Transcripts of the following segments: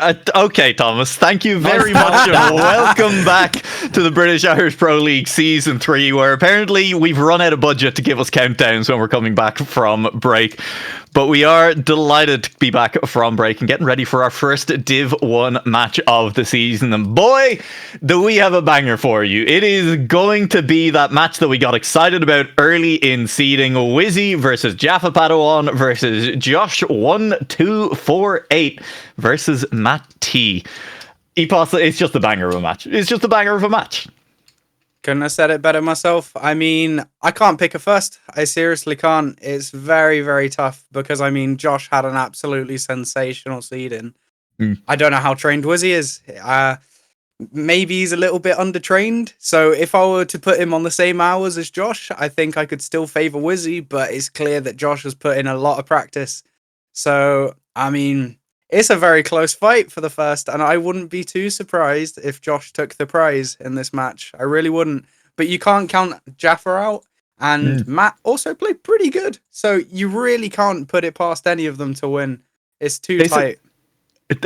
Okay, Thomas, thank you very much and welcome back to the British Irish Pro League Season 3, where apparently we've run out of budget to give us countdowns when we're coming back from break. But we are delighted to be back from break and getting ready for our first Div 1 match of the season. And boy, do we have a banger for you. It is going to be that match that we got excited about early in seeding. Whizzy versus JaffaPadawan versus josh1248 versus MattT. Epos, it's just a banger of a match. It's just a banger of a match. Couldn't have said it better myself. I mean, I can't pick a first. I seriously can't. It's very, very tough because, I mean, Josh had an absolutely sensational seeding. I don't know how trained Whizzy is. Maybe he's a little bit undertrained. So if I were to put him on the same hours as Josh, I think I could still favor Whizzy, but it's clear that Josh has put in a lot of practice. So, I mean, it's a very close fight for the first, and I wouldn't be too surprised if Josh took the prize in this match. I really wouldn't. But you can't count Jaffa out, and Matt also played pretty good. So you really can't put it past any of them to win. It's too tight.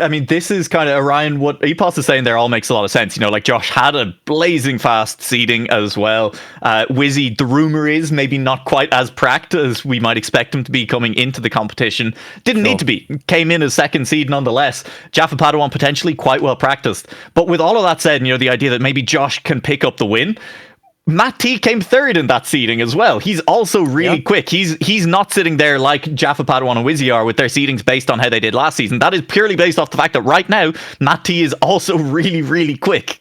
I mean, this is kind of, Orion, what Epos is saying there all makes a lot of sense. You know, like Josh had a blazing fast seeding as well. Whizzy, the rumor is maybe not quite as pracked as we might expect him to be coming into the competition. Didn't need to be. Came in as second seed nonetheless. JaffaPadawan potentially quite well practiced. But with all of that said, you know, the idea that maybe Josh can pick up the win, MattT came third in that seeding as well. He's also really quick. He's not sitting there like JaffaPadawan and Whizzy are with their seedings based on how they did last season. That is purely based off the fact that right now, MattT is also really, really quick.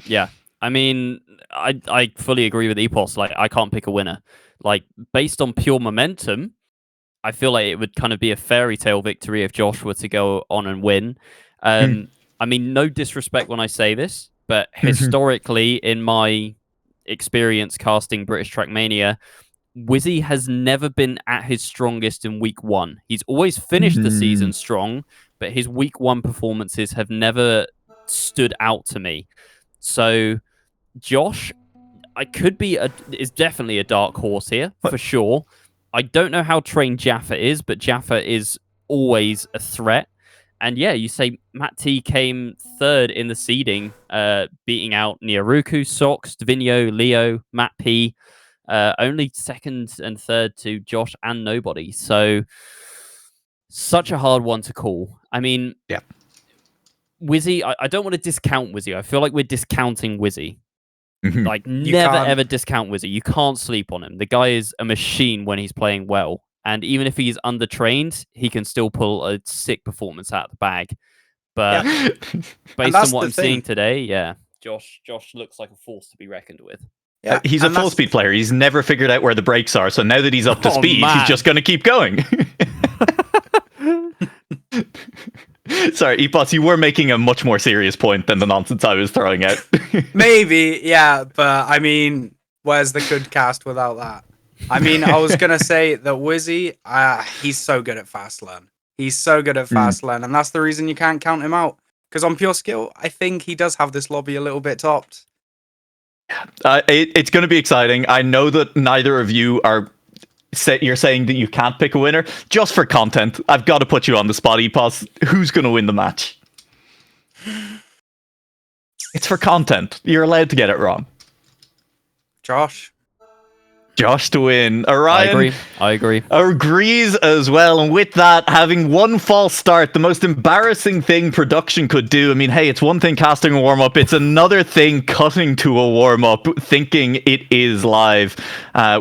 Yeah. I mean, I fully agree with Epos. Like, I can't pick a winner. Like, based on pure momentum, I feel like it would kind of be a fairy tale victory if Josh were to go on and win. I mean, no disrespect when I say this, but historically in my experience casting British Trackmania, Whizzy has never been at his strongest in week 1. He's always finished the season strong, but his week 1 performances have never stood out to me. So Josh, is definitely a dark horse here for sure. I don't know how trained Jaffa is, but Jaffa is always a threat. And yeah, you say MattT came third in the seeding, beating out Niaruku, Sox, Dvinho, Leo, Matt P. Only second and third to Josh and nobody. So, such a hard one to call. I mean, Whizzy, I don't want to discount Whizzy. I feel like we're discounting Whizzy. Like, never ever discount Whizzy. You can't sleep on him. The guy is a machine when he's playing well. And even if he's undertrained, he can still pull a sick performance out of the bag. But based on what I'm seeing today, Josh looks like a force to be reckoned with. Yeah, he's a full-speed player. He's never figured out where the brakes are. So now that he's up to speed, he's just going to keep going. Sorry, Epos, you were making a much more serious point than the nonsense I was throwing out. Maybe, yeah. But, I mean, where's the good cast without that? I mean, I was going to say that Whizzy, he's so good at fast learn. He's so good at fast learn, and that's the reason you can't count him out. Because on pure skill, I think he does have this lobby a little bit topped. It's going to be exciting. I know that neither of you you're saying that you can't pick a winner. Just for content, I've got to put you on the spot, Epos. Who's going to win the match? It's for content. You're allowed to get it wrong. Josh to win. Orion, I agree. Agrees as well. And with that, having one false start, the most embarrassing thing production could do. I mean, hey, it's one thing casting a warm-up. It's another thing cutting to a warm-up, thinking it is live,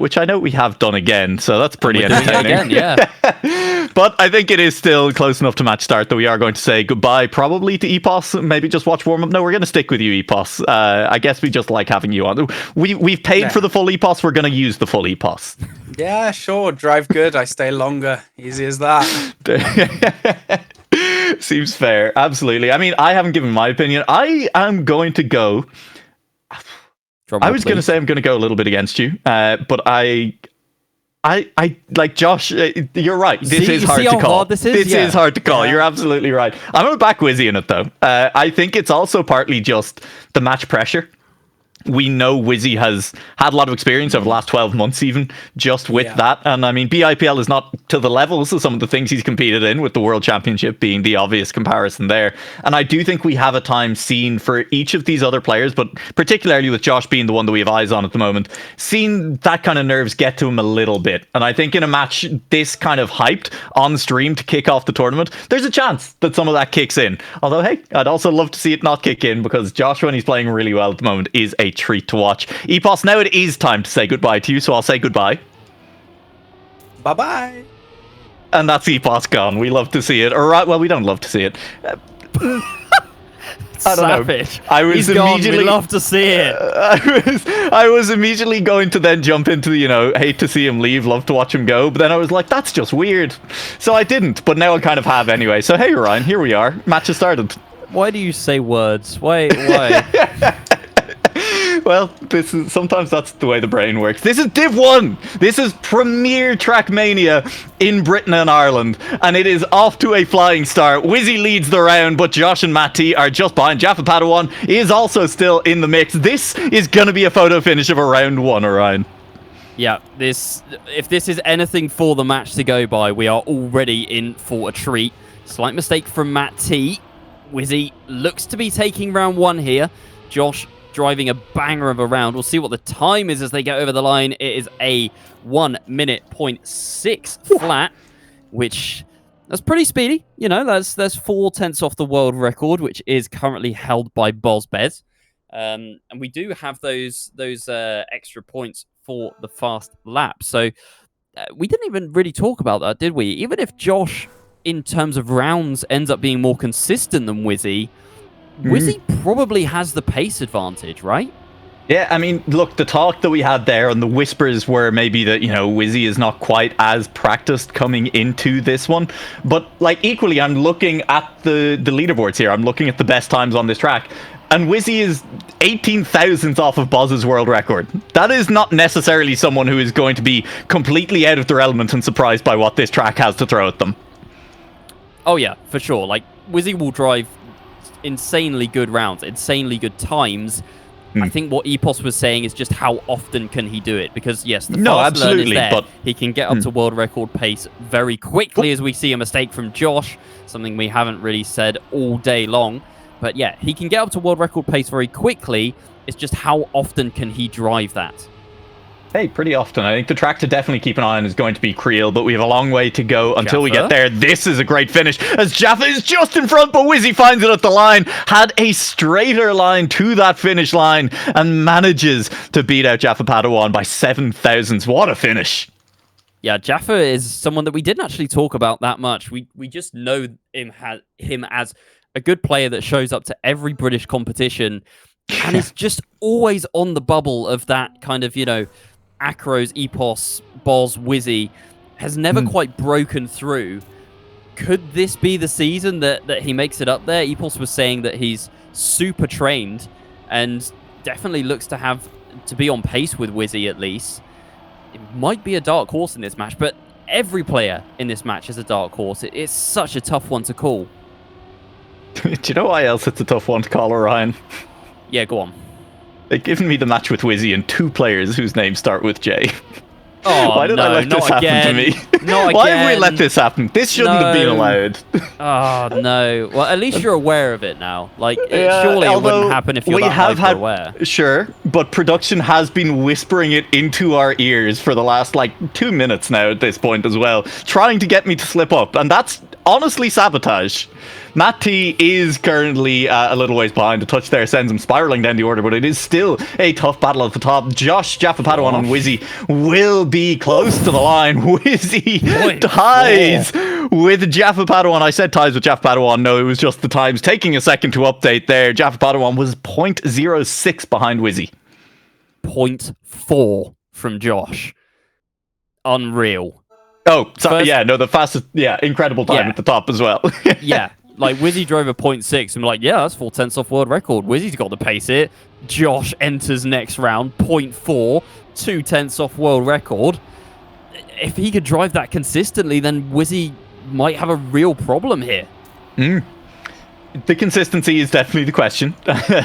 which I know we have done again. So that's pretty entertaining. Again, yeah. But I think it is still close enough to match start that we are going to say goodbye, probably to Epos. Maybe just watch warm-up. No, we're going to stick with you, Epos. I guess we just like having you on. We've paid for the full Epos. We're going to use the full Epos. Yeah, sure. Drive good. I stay longer. Easy as that. Seems fair. Absolutely. I mean, I haven't given my opinion. I am going to go. I was going to say I'm going to go a little bit against you, but I like Josh. You're right. This is hard to call. This is hard to call. You're absolutely right. I'm going to back Whizzy in it though. I think it's also partly just the match pressure. we know Whizzy has had a lot of experience over the last 12 months, even just with that. And I mean, BIPL is not to the levels of some of the things he's competed in, with the World Championship being the obvious comparison there. And I do think we have a time seen for each of these other players, but particularly with Josh being the one that we have eyes on at the moment, seen that kind of nerves get to him a little bit. And I think in a match this kind of hyped on stream to kick off the tournament, there's a chance that some of that kicks in. Although, hey, I'd also love to see it not kick in, because Josh, when he's playing really well at the moment, is a treat to watch. Epos, now it is time to say goodbye to you, so I'll say goodbye. Bye-bye. And that's Epos gone. We love to see it. Or, well, we don't love to see it. I don't Savage. know. I was He's immediately... gone. We love to see it. I was immediately going to then jump into the, hate to see him leave, love to watch him go. But then I was like, that's just weird. So I didn't. But now I kind of have anyway. So hey, Ryan, here we are. Match has started. Why do you say words? Why? Well, sometimes that's the way the brain works. This is Div 1. This is Premier Trackmania in Britain and Ireland, and it is off to a flying start. Whizzy leads the round, but Josh and MattT are just behind. JaffaPadawan is also still in the mix. This is going to be a photo finish of a round 1, Orion. Yeah, if this is anything for the match to go by, we are already in for a treat. Slight mistake from MattT. Whizzy looks to be taking round 1 here. Josh driving a banger of a round. We'll see what the time is as they get over the line. It is a 1 minute 0.6 flat, which that's pretty speedy. That's 4/10 off the world record, which is currently held by Bozbez. And we do have those extra points for the fast lap. So we didn't even really talk about that, did we? Even if Josh, in terms of rounds, ends up being more consistent than Whizzy, Whizzy probably has the pace advantage, right? Yeah, I mean, look, the talk that we had there and the whispers were maybe that, Whizzy is not quite as practiced coming into this one. But, equally, I'm looking at the leaderboards here. I'm looking at the best times on this track. And Whizzy is 18 thousandths off of Boz's world record. That is not necessarily someone who is going to be completely out of their element and surprised by what this track has to throw at them. Oh, yeah, for sure. Whizzy will drive insanely good rounds, insanely good times. I think what Epos was saying is just how often can he do it, because yes, the fast learn is there. But he can get up to world record pace very quickly, as we see a mistake from Josh, something we haven't really said all day long. But yeah, he can get up to world record pace very quickly. It's just how often can he drive that? Hey, pretty often. I think the track to definitely keep an eye on is going to be Creel, but we have a long way to go until we get there. This is a great finish, as Jaffa is just in front, but Whizzy finds it at the line, had a straighter line to that finish line, and manages to beat out JaffaPadawan by 7 thousandths. What a finish. Yeah, Jaffa is someone that we didn't actually talk about that much. We just know him as a good player that shows up to every British competition, and is just always on the bubble of that kind of, Acros, Epos, Boz, Whizzy, has never quite broken through. Could this be the season that he makes it up there? Epos was saying that he's super trained and definitely looks to be on pace with Whizzy at least. It might be a dark horse in this match, but every player in this match is a dark horse. It's such a tough one to call. Do you know why else it's a tough one to call, Orion? Yeah, go on. They've given me the match with Whizzy and 2 players whose names start with J. Oh, why did I let this happen to me? Why have we let this happen? This shouldn't have been allowed. Oh, no. Well, at least you're aware of it now. Surely it wouldn't happen if you're aware. Sure, but production has been whispering it into our ears for the last, 2 minutes now at this point as well, trying to get me to slip up, and that's honestly sabotage. MattT is currently a little ways behind. A touch there sends him spiraling down the order, but it is still a tough battle at the top. Josh, JaffaPadawan, and Whizzy will be close to the line. Whizzy ties with JaffaPadawan. I said ties with JaffaPadawan. No, it was just the times. Taking a second to update there. JaffaPadawan was 0.06 behind Whizzy. 0.4 from Josh. Unreal. Oh, sorry, the fastest, incredible time at the top as well. Yeah. Whizzy drove a 0.6 and we're like, yeah, that's 4/10 off world record. Whizzy's got to pace it. Josh enters next round, 0.4, 2/10 off world record. If he could drive that consistently, then Whizzy might have a real problem here. The consistency is definitely the question.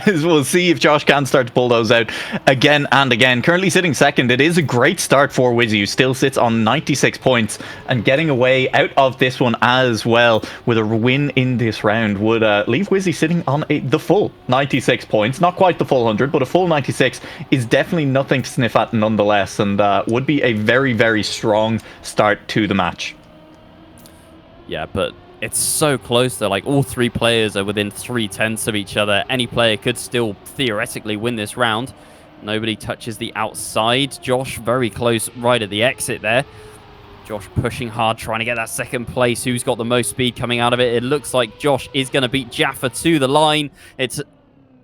We'll see if Josh can start to pull those out again and again. Currently sitting second, it is a great start for Whizzy, who still sits on 96 points and getting away out of this one as well with a win in this round would leave Whizzy sitting on the full 96 points. Not quite the full 100, but a full 96 is definitely nothing to sniff at nonetheless, and would be a very, very strong start to the match. Yeah, but it's so close though. Like, all three players are within 0.3 of each other. Any player could still theoretically win this round. Nobody touches the outside. Josh very close right at the exit there. Josh pushing hard, trying to get that second place. Who's got the most speed coming out of it? It looks like Josh is going to beat Jaffa to the line. It's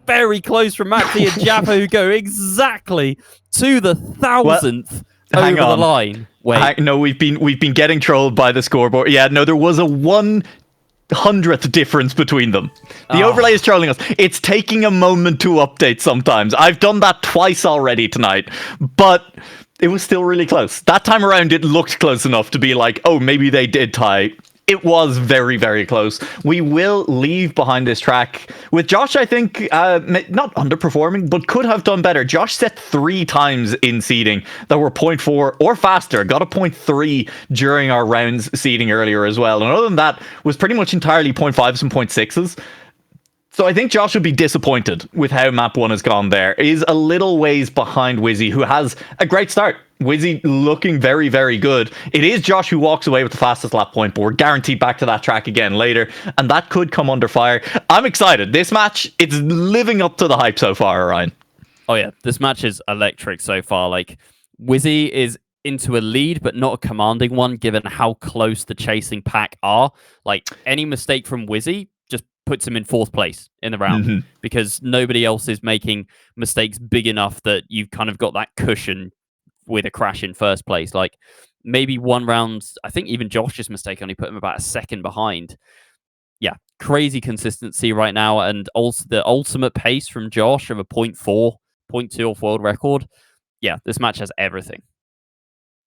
very close from MattT and Jaffa, who go exactly to the 1000th over the line. Wait, no, we've been getting trolled by the scoreboard. Yeah, no, there was a 1/100th difference between them. The overlay is trolling us. It's taking a moment to update sometimes. I've done that twice already tonight, but it was still really close. That time around, it looked close enough to be like, oh, maybe they did tie. It was very, very close. We will leave behind this track with Josh, I think, not underperforming, but could have done better. Josh set 3 times in seeding that were 0.4 or faster. Got a 0.3 during our rounds seeding earlier as well. And other than that, was pretty much entirely 0.5s and 0.6s. So I think Josh would be disappointed with how map 1 has gone there. Is a little ways behind Whizzy, who has a great start. Whizzy looking very, very good. It is Josh who walks away with the fastest lap point, but we're guaranteed back to that track again later, and that could come under fire. I'm excited. This match, it's living up to the hype so far, Ryan. Oh yeah, this match is electric so far. Like, Whizzy is into a lead, but not a commanding one, given how close the chasing pack are. Like, any mistake from Whizzy just puts him in 4th place in the round, because nobody else is making mistakes big enough that you've kind of got that cushion with a crash in 1st place. Like, maybe one round, I think even Josh's mistake only put him about a second behind. Yeah, crazy consistency right now, and also the ultimate pace from Josh of a 0.4, 0.2 off world record. Yeah, this match has everything.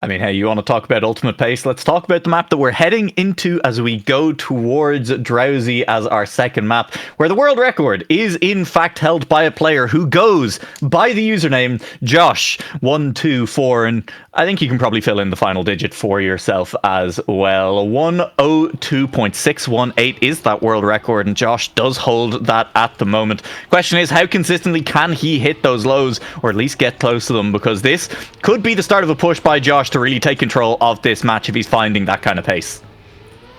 I mean, hey, you want to talk about ultimate pace? Let's talk about the map that we're heading into as we go towards Drowsy as our second map, where the world record is in fact held by a player who goes by the username josh1248, and I think you can probably fill in the final digit for yourself as well. 102.618 is that world record, and Josh does hold that at the moment. Question is, how consistently can he hit those lows, or at least get close to them, because this could be the start of a push by Josh to really take control of this match if he's finding that kind of pace.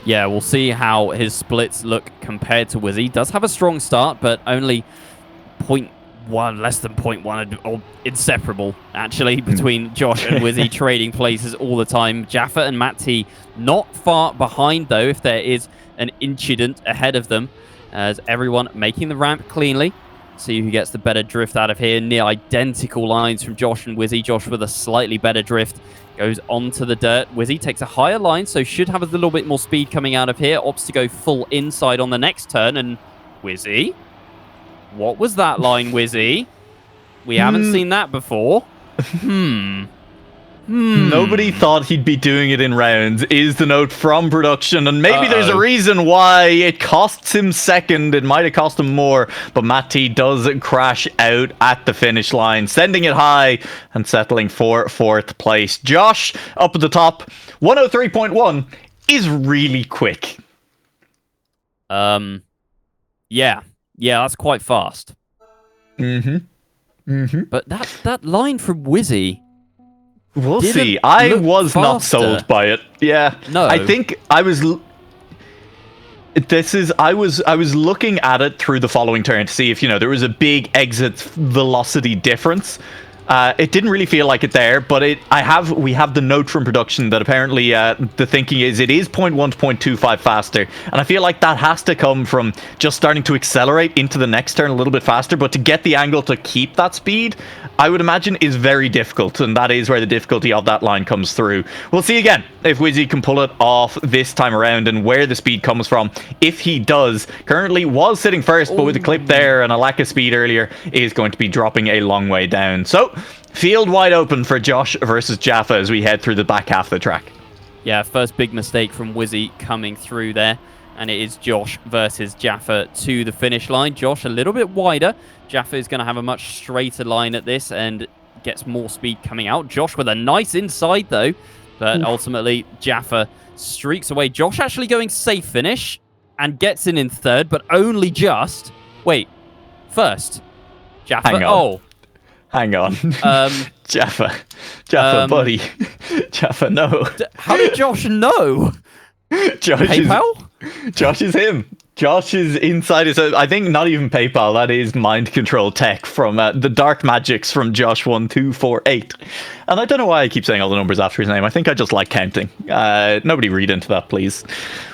Yeah, we'll see how his splits look compared to Whizzy. Does have a strong start, but only 0.1, less than 0.1, or inseparable, actually, between Josh and Whizzy, trading places all the time. Jaffa and MattT not far behind, though, if there is an incident ahead of them, as everyone making the ramp cleanly. See who gets the better drift out of here. Near identical lines from Josh and Whizzy. Josh with a slightly better drift goes onto the dirt. Whizzy takes a higher line, so should have a little bit more speed coming out of here. Opts to go full inside on the next turn. And Whizzy? What was that line, Whizzy? We haven't seen that before. Nobody thought he'd be doing it in rounds, is the note from production, and maybe there's a reason why it costs him second. It might have cost him more, but MattT does crash out at the finish line, sending it high and settling for 4th place. Josh up at the top, 103.1 is really quick. Yeah, that's quite fast. But that line from Whizzy, we'll see. I was not sold by it. Yeah. No. I think I was looking at it through the following turn to see if, there was a big exit velocity difference. It didn't really feel like it there, but we have the note from production that apparently the thinking is it is 0.1 to 0.25 faster, and I feel like that has to come from just starting to accelerate into the next turn a little bit faster, but to get the angle to keep that speed, I would imagine is very difficult, and that is where the difficulty of that line comes through. We'll see again if Whizzy can pull it off this time around and where the speed comes from. If he does, currently was sitting first, but with a clip there and a lack of speed earlier, is going to be dropping a long way down. So, field wide open for Josh versus Jaffa as we head through the back half of the track. Yeah, first big mistake from Whizzy coming through there. and it is Josh versus Jaffa to the finish line. Josh a little bit wider. Jaffa is going to have a much straighter line at this and gets more speed coming out. Josh with a nice inside, though, but ultimately Jaffa streaks away. Josh actually going safe finish and gets in third, but only just. Wait, first. Jaffa. Hang on. Hang on. Jaffa, buddy. Jaffa, no. How did Josh know? Josh is him. Josh is inside his. I think not even PayPal. That is mind control tech from the dark magics from josh1248. And I don't know why I keep saying all the numbers after his name. I think I just like counting. Nobody read into that, please.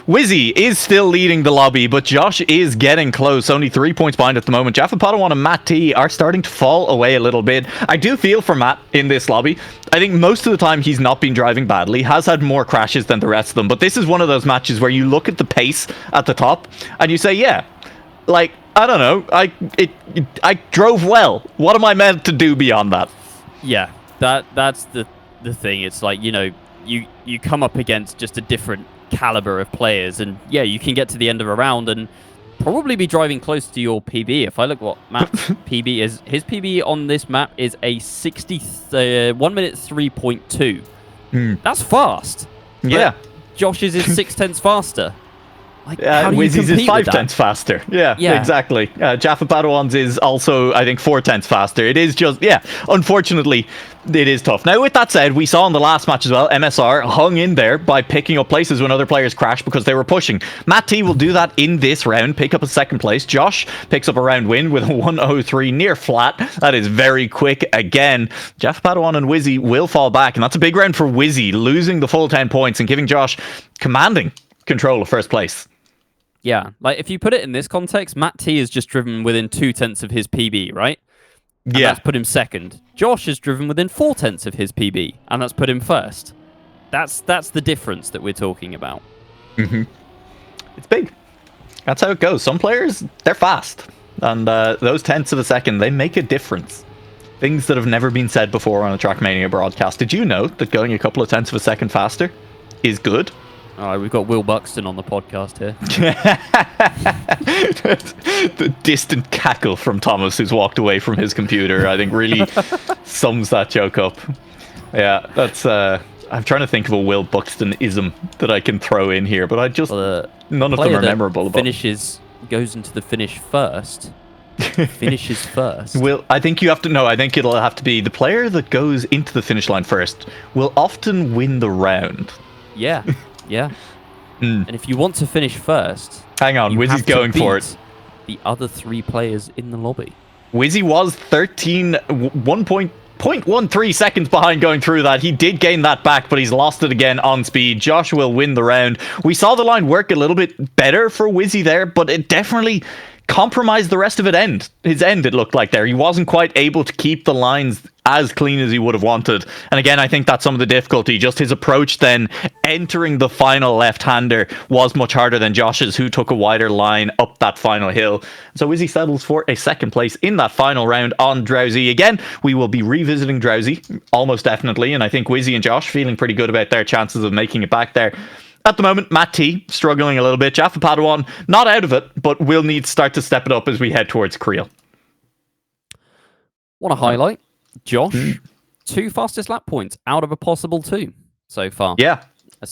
Whizzy is still leading the lobby, but Josh is getting close. Only 3 points behind at the moment. JaffaPadawan and MattT are starting to fall away a little bit. I do feel for Matt in this lobby. I think most of the time he's not been driving badly. Has had more crashes than the rest of them. But this is one of those matches where you look at the pace at the top and you say, yeah, like, I don't know. I drove well. What am I meant to do beyond that? Yeah, that's the thing. It's like, you know, you come up against just a different caliber of players, and yeah, you can get to the end of a round and probably be driving close to your PB. If I look what Matt's PB is, his PB on this map is a 1 minute 3.2. That's fast. Yeah. Josh's is 6/10 faster. Like, Whizzy's is 5/10 faster. Yeah, exactly. JaffaPadawan's is also, I think, 4/10 faster. It is just, yeah, unfortunately, it is tough. Now, with that said, we saw in the last match as well, MSR hung in there by picking up places when other players crashed because they were pushing. MattT will do that in this round, pick up a second place. Josh picks up a round win with a 103 near flat. That is very quick again. JaffaPadawan and Whizzy will fall back, and that's a big round for Whizzy, losing the full 10 points and giving Josh commanding control of first place. Yeah, like if you put it in this context, MattT is just driven within 2/10 of his PB, right? And that's put him second. Josh is driven within 4/10 of his PB, and that's put him first. That's the difference that we're talking about. It's big. That's how it goes. Some players, they're fast, and those tenths of a second, they make a difference. Things that have never been said before on a Trackmania broadcast. Did you know that going a couple of tenths of a second faster is good? All right, we've got Will Buxton on the podcast here. The distant cackle from Thomas, who's walked away from his computer, I think really sums that joke up. Yeah, that's... I'm trying to think of a Will Buxton-ism that I can throw in here, but I just... none of them are memorable. Goes into the finish first. Finishes first. I think you have to... No, I think it'll have to be the player that goes into the finish line first will often win the round. Yeah. Yeah. And if you want to finish first... Hang on, Whizzy's going for it. The other 3 players in the lobby. Whizzy was 0.13 seconds behind going through that. He did gain that back, but he's lost it again on speed. Josh will win the round. We saw the line work a little bit better for Whizzy there, but it definitely compromised the rest of it. His end, it looked like there. He wasn't quite able to keep the lines as clean as he would have wanted. And again, I think that's some of the difficulty. Just his approach then entering the final left-hander was much harder than Josh's, who took a wider line up that final hill. So Whizzy settles for a second place in that final round on Drowsy. Again, we will be revisiting Drowsy, almost definitely. And I think Whizzy and Josh feeling pretty good about their chances of making it back there. At the moment, MattT struggling a little bit. JaffaPadawan not out of it, but will need to start to step it up as we head towards Creel. Want to highlight Josh, 2 fastest lap points out of a possible 2 so far. Yeah. A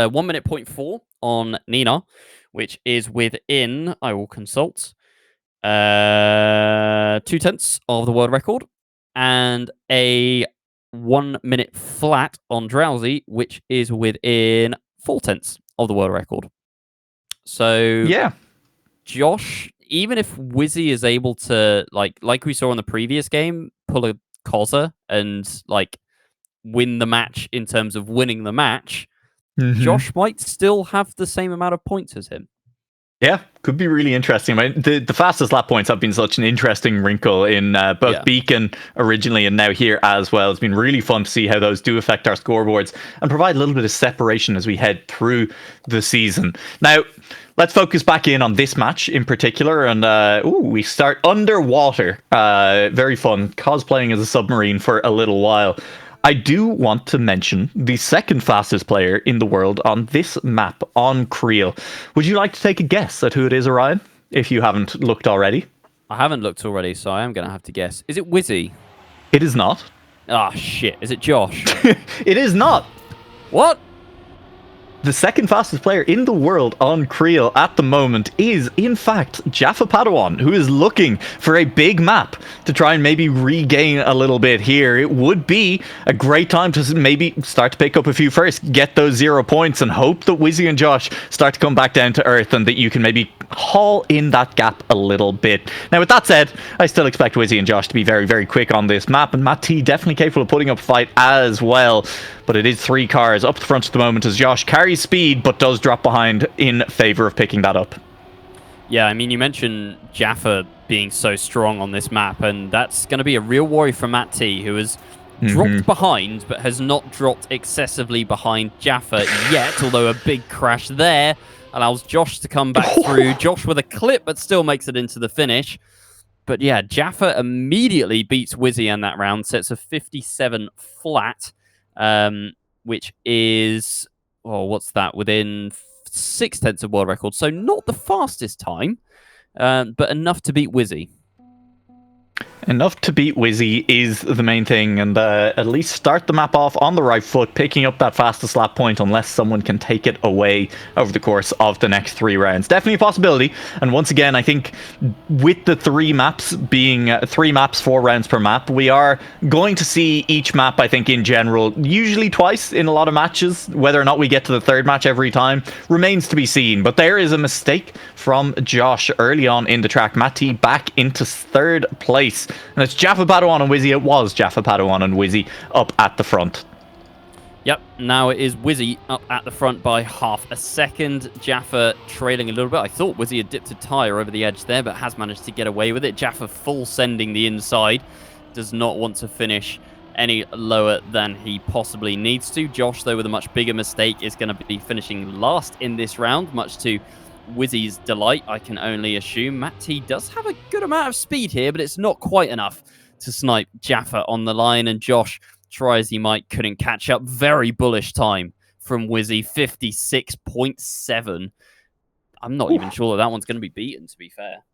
1 minute 0.4 on Nina, which is within, I will consult, 2/10 of the world record, and a 1 minute flat on Drowsy, which is within 4/10 of the world record. So yeah, Josh, even if Whizzy is able to, like we saw in the previous game, pull a Cozza and like win the match in terms of winning the match, Josh might still have the same amount of points as him. Yeah, could be really interesting. I mean, the fastest lap points have been such an interesting wrinkle in both Beacon originally and now here as well. It's been really fun to see how those do affect our scoreboards and provide a little bit of separation as we head through the season. Now, let's focus back in on this match in particular. And we start underwater. Very fun, cosplaying as a submarine for a little while. I do want to mention the second fastest player in the world on this map on Creel. Would you like to take a guess at who it is, Orion, if you haven't looked already? I haven't looked already, so I am going to have to guess. Is it Whizzy? It is not. Ah, shit. Is it Josh? It is not. What? The second fastest player in the world on Creel at the moment is, in fact, JaffaPadawan, who is looking for a big map to try and maybe regain a little bit here. It would be a great time to maybe start to pick up a few first, get those 0 points, and hope that Whizzy and Josh start to come back down to earth and that you can maybe haul in that gap a little bit. Now, with that said, I still expect Whizzy and Josh to be very, very quick on this map, and MattT definitely capable of putting up a fight as well. But it is 3 cars up the front at the moment as Josh carries speed but does drop behind in favor of picking that up. Yeah, I mean, you mentioned Jaffa being so strong on this map, and that's going to be a real worry for MattT, who has dropped behind but has not dropped excessively behind Jaffa yet, although a big crash there allows Josh to come back through. Josh with a clip, but still makes it into the finish. But yeah, Jaffa immediately beats Whizzy in that round, sets a 57 flat. Which is, what's that? Within 0.6 of world record. So not the fastest time, but enough to beat Whizzy. Enough to beat Whizzy is the main thing, and at least start the map off on the right foot, picking up that fastest lap point unless someone can take it away over the course of the next 3 rounds. Definitely a possibility, and once again, I think with the 3 maps being 3 maps, 4 rounds per map, we are going to see each map, I think, in general, usually twice in a lot of matches. Whether or not we get to the 3rd match every time remains to be seen, but there is a mistake from Josh early on in the track. MattT back into 3rd place. And it's JaffaPadawan and Whizzy. It was JaffaPadawan and Whizzy up at the front. Yep, now it is Whizzy up at the front by half a second. Jaffa trailing a little bit. I thought Whizzy had dipped a tyre over the edge there, but has managed to get away with it. Jaffa full sending the inside. Does not want to finish any lower than he possibly needs to. Josh, though, with a much bigger mistake, is going to be finishing last in this round, much to Whizzy's delight, I can only assume. MattT does have a good amount of speed here, but it's not quite enough to snipe Jaffa on the line, and Josh, try as he might, couldn't catch up. Very bullish time from Whizzy, 56.7. I'm not even sure that one's going to be beaten, to be fair.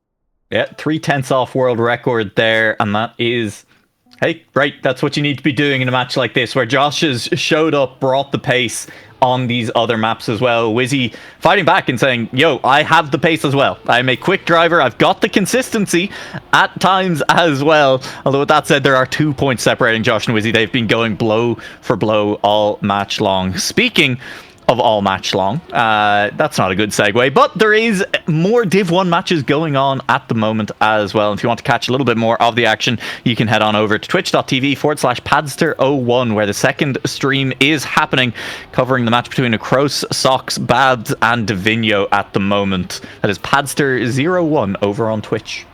Yeah, 3/10 off world record there, and that is... Hey, right, that's what you need to be doing in a match like this, where Josh has showed up, brought the pace on these other maps as well. Whizzy fighting back and saying, yo, I have the pace as well. I'm a quick driver. I've got the consistency at times as well. Although with that said, there are 2 points separating Josh and Whizzy. They've been going blow for blow all match long. Speaking of all match long, that's not a good segue, but there is more Div 1 matches going on at the moment as well. If you want to catch a little bit more of the action, you can head on over to twitch.tv/Padster01, where the second stream is happening, covering the match between Acros, Sox, Babs, and Divino at the moment. That is Padster01 over on Twitch.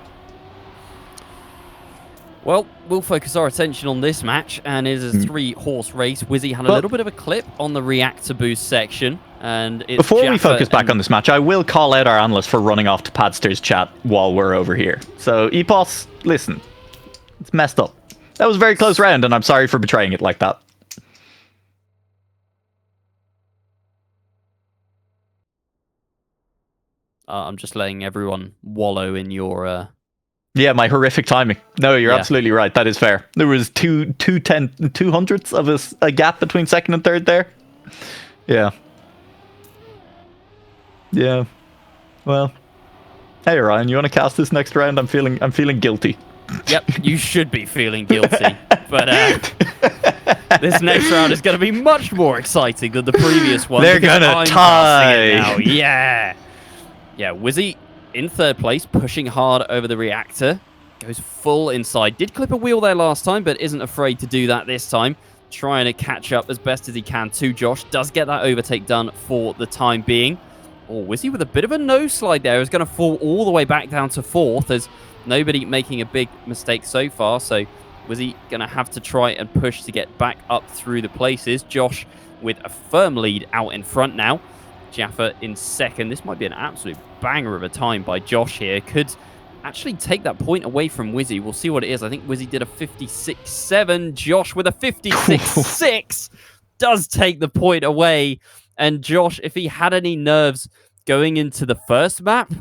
Well, we'll focus our attention on this match, and it is a 3-horse race. Whizzy had a little bit of a clip on the reactor boost section, and it's before Jaffa we focus back on this match, I will call out our analyst for running off to Padster's chat while we're over here. So, Epos, listen, it's messed up. That was a very close round, and I'm sorry for betraying it like that. I'm just letting everyone wallow in your... Yeah, my horrific timing. No, you're absolutely right. That is fair. There was 2/200ths of a gap between 2nd and 3rd there. Yeah. Yeah. Well. Hey, Ryan, you want to cast this next round? I'm feeling guilty. Yep, you should be feeling guilty. But this next round is going to be much more exciting than the previous one. They're going to tie. Now. Yeah. Yeah, Whizzy in 3rd place, pushing hard over the reactor. Goes full inside. Did clip a wheel there last time, but isn't afraid to do that this time. Trying to catch up as best as he can to Josh. Does get that overtake done for the time being. Oh, Whizzy with a bit of a nose slide there. Is going to fall all the way back down to 4th. There's nobody making a big mistake so far. So Whizzy going to have to try and push to get back up through the places. Josh with a firm lead out in front now. Jaffa in 2nd. This might be an absolute banger of a time by Josh here. Could actually take that point away from Whizzy. We'll see what it is. I think Whizzy did a 56-7. Josh with a 56-6 does take the point away. And Josh, if he had any nerves going into the first map,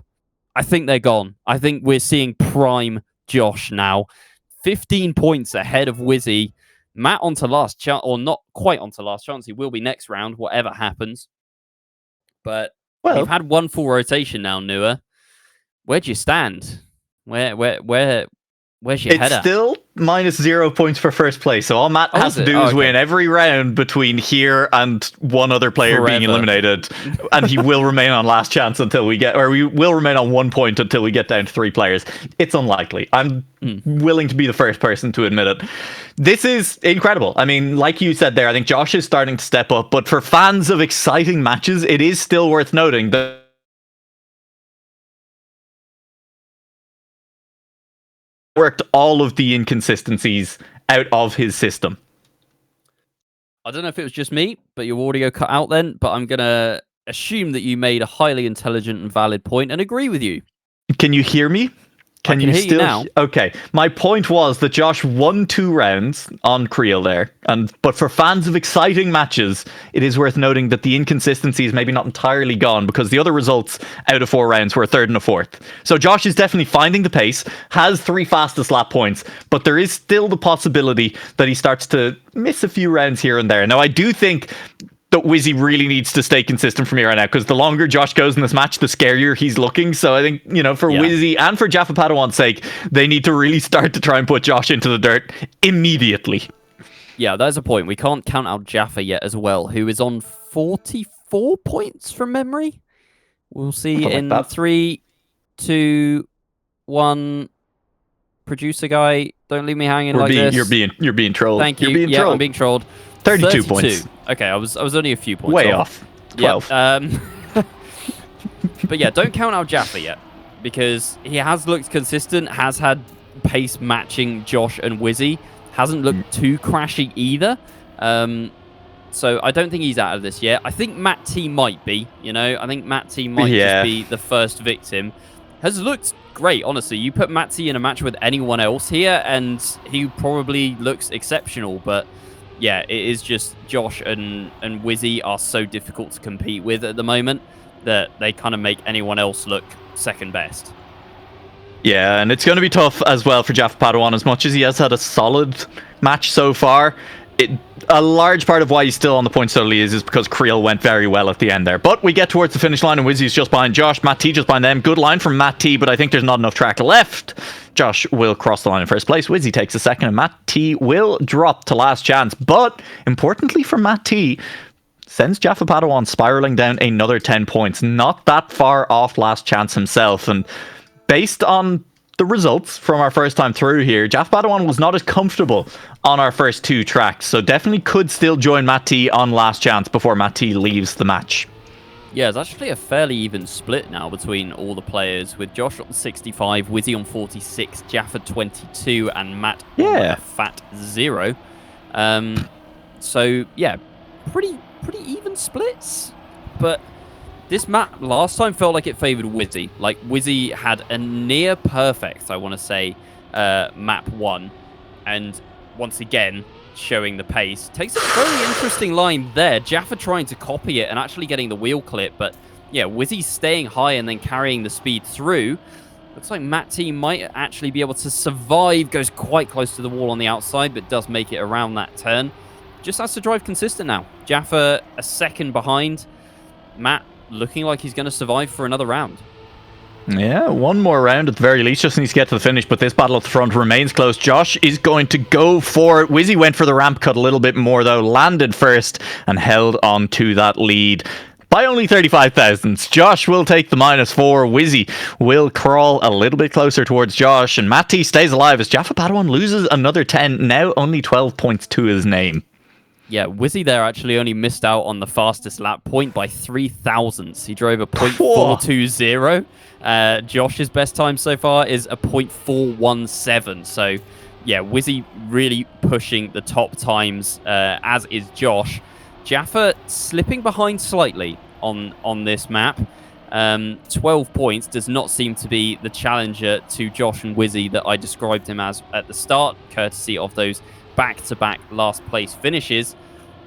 I think they're gone. I think we're seeing prime Josh now. 15 points ahead of Whizzy. Matt onto last chance, or not quite onto last chance. He will be next round, whatever happens. But you've had one full rotation now, Nua. Where do you stand? Where's your head at? It's still minus 0 points for first place. So all Matt has to do is win every round between here and one other player being eliminated. And he will remain on last chance until we will remain on 1 point until we get down to 3 players. It's unlikely. I'm willing to be the first person to admit it. This is incredible. I mean, like you said there, I think Josh is starting to step up. But for fans of exciting matches, it is still worth noting that worked all of the inconsistencies out of his system. I don't know if it was just me, but your audio cut out then, but I'm going to assume that you made a highly intelligent and valid point and agree with you. Can you hear me? Can you hear you now? Okay. My point was that Josh won 2 rounds on Creel there. But for fans of exciting matches, it is worth noting that the inconsistency is maybe not entirely gone because the other results out of 4 rounds were a 3rd and a 4th. So Josh is definitely finding the pace, has 3 fastest lap points, but there is still the possibility that he starts to miss a few rounds here and there. Now, I do think that Whizzy really needs to stay consistent from here on out because the longer Josh goes in this match, the scarier he's looking. So I think, for Whizzy and for JaffaPadawan's sake, they need to really start to try and put Josh into the dirt immediately. Yeah, that's a point. We can't count out Jaffa yet as well, who is on 44 points from memory. We'll see in 3, 2, 1. Producer guy, don't leave me hanging this. You're being trolled. Thank you. You're being trolled. I'm being trolled. 32 points. Okay, I was only a few points way off. 12. Yeah, but yeah, don't count out Jaffa yet because he has looked consistent, has had pace matching Josh and Whizzy, hasn't looked too crashy either. So I don't think he's out of this yet. I think MattT might be, I think MattT might just be the first victim. Has looked great, honestly. You put MattT in a match with anyone else here and he probably looks exceptional, but yeah, it is just Josh and Whizzy are so difficult to compete with at the moment that they kind of make anyone else look second best. Yeah, and it's going to be tough as well for JaffaPadawan. As much as he has had a solid match so far, a large part of why he's still on the points totally is because Creel went very well at the end there. But we get towards the finish line and Whizzy's just behind Josh. MattT just behind them. Good line from MattT, but I think there's not enough track left. Josh will cross the line in first place. Whizzy takes a second and MattT will drop to last chance. But importantly for MattT, sends JaffaPadawan spiraling down another 10 points. Not that far off last chance himself. And based on the results from our first time through here, JaffaPadawan was not as comfortable on our first 2 tracks, so definitely could still join MattT on last chance before MattT leaves the match. Yeah, it's actually a fairly even split now between all the players, with Josh on 65, Whizzy on 46, Jaffa 22, and Matt on a fat 0. So yeah, pretty even splits, but this map last time felt like it favored Whizzy. Like, Whizzy had a near perfect, I want to say, map 1. And once again, showing the pace. Takes a very interesting line there. Jaffa trying to copy it and actually getting the wheel clip. But yeah, Whizzy staying high and then carrying the speed through. Looks like MattT might actually be able to survive. Goes quite close to the wall on the outside, but does make it around that turn. Just has to drive consistent now. Jaffa a second behind. Matt looking like he's going to survive for another round. Yeah, one more round at the very least. Just needs to get to the finish, but this battle at the front remains close. Josh is going to go for it. Whizzy went for the ramp cut a little bit more, though. Landed first and held on to that lead by only 35 thousandths. Josh will take the -4. Whizzy will crawl a little bit closer towards Josh, and MattT stays alive as JaffaPadawan loses another 10, now only 12 points to his name. Yeah, Whizzy there actually only missed out on the fastest lap point by 3 thousandths. He drove a 0.420. Josh's best time so far is a 0.417. So, yeah, Whizzy really pushing the top times, as is Josh. Jaffa slipping behind slightly on this map. 12 points does not seem to be the challenger to Josh and Whizzy that I described him as at the start, courtesy of those back-to-back last place finishes.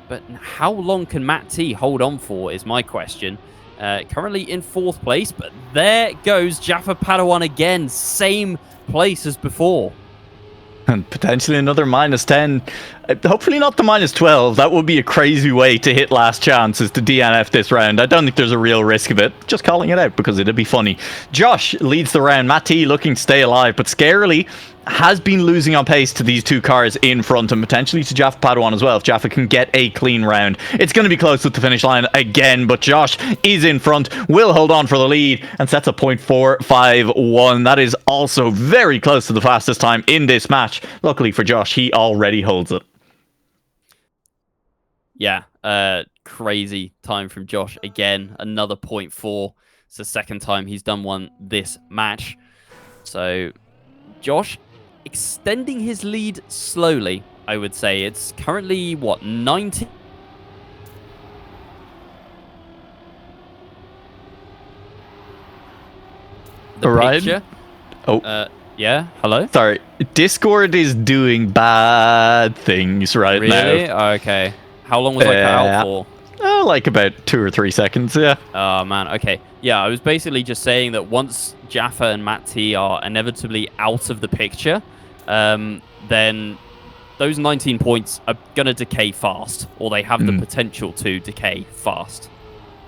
But how long can MattT hold on for is my question. Currently in 4th place, but there goes JaffaPadawan again. Same place as before. And potentially another -10. Hopefully not the -12. That would be a crazy way to hit last chances to DNF this round. I don't think there's a real risk of it. Just calling it out because it'd be funny. Josh leads the round. MattT looking to stay alive, but scarily has been losing on pace to these two cars in front and potentially to JaffaPadawan as well. If Jaffa can get a clean round, it's going to be close with the finish line again, but Josh is in front, will hold on for the lead and sets a 0.451. That is also very close to the fastest time in this match. Luckily for Josh, he already holds it. Yeah, crazy time from Josh again. Another 0.4. It's the second time he's done one this match. So Josh extending his lead slowly, I would say. It's currently, what, 90? The Ryan? picture. Oh. Yeah, hello? Sorry. Discord is doing bad things right now. Really? Okay. How long was I cut out for? Like about 2 or 3 seconds, yeah. Oh, man. Okay. Yeah, I was basically just saying that once Jaffa and MattT are inevitably out of the picture, then those 19 points are going to decay fast, or they have the potential to decay fast.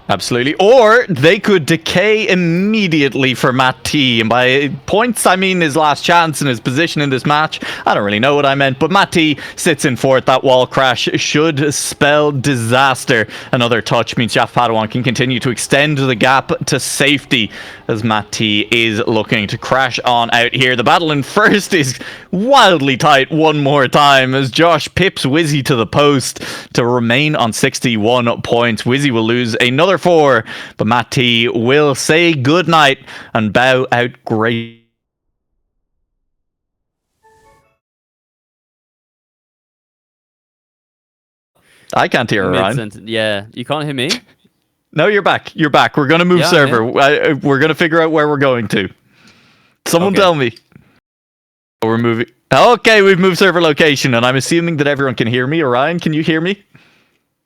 Absolutely. Or they could decay immediately for MattT. And by points, I mean his last chance and his position in this match. I don't really know what I meant, but MattT sits in 4th. That wall crash should spell disaster. Another touch means JaffaPadawan can continue to extend the gap to safety as MattT is looking to crash on out here. The battle in first is wildly tight one more time as Josh pips Whizzy to the post to remain on 61 points. Whizzy will lose another 4, but MattT will say goodnight and bow out great. I can't hear Ryan. Yeah, you can't hear me? No, you're back. You're back. We're going to move server. We're going to figure out where we're going to. Someone tell me. We're moving. Okay, we've moved server location, and I'm assuming that everyone can hear me. Orion, can you hear me?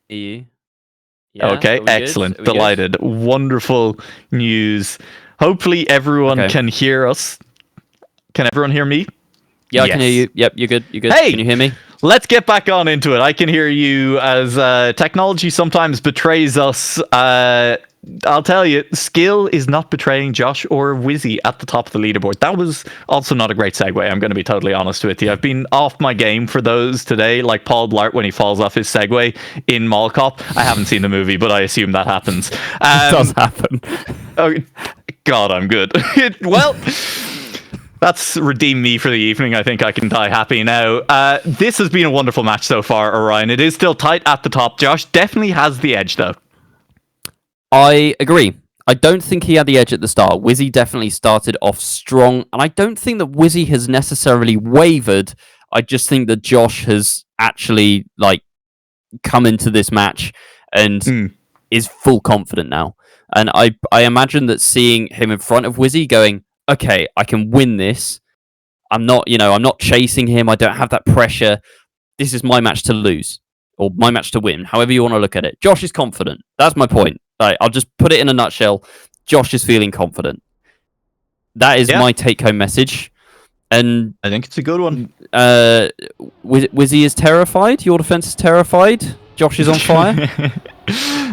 Yeah, okay, excellent. Delighted. Good? Wonderful news. Hopefully everyone can hear us. Can everyone hear me? Yeah, I can hear you. Yep, you're good. You're good. Hey! Can you hear me? Let's get back on into it. I can hear you as technology sometimes betrays us. I'll tell you, skill is not betraying Josh or Whizzy at the top of the leaderboard. That was also not a great segue, I'm going to be totally honest with you. I've been off my game for those today, like Paul Blart when he falls off his Segway in Mall Cop. I haven't seen the movie, but I assume that happens. It does happen. Oh, God, I'm good. Well... That's redeemed me for the evening. I think I can die happy now. This has been a wonderful match so far, Orion. It is still tight at the top. Josh definitely has the edge, though. I agree. I don't think he had the edge at the start. Whizzy definitely started off strong, and I don't think that Whizzy has necessarily wavered. I just think that Josh has actually come into this match and is full confident now. And I imagine that seeing him in front of Whizzy going, okay, I can win this. I'm not chasing him. I don't have that pressure. This is my match to lose or my match to win, however you want to look at it. Josh is confident. That's my point. I'll just put it in a nutshell. Josh is feeling confident. That is my take-home message. And I think it's a good one. Whizzy is terrified. Your defense is terrified. Josh is on fire.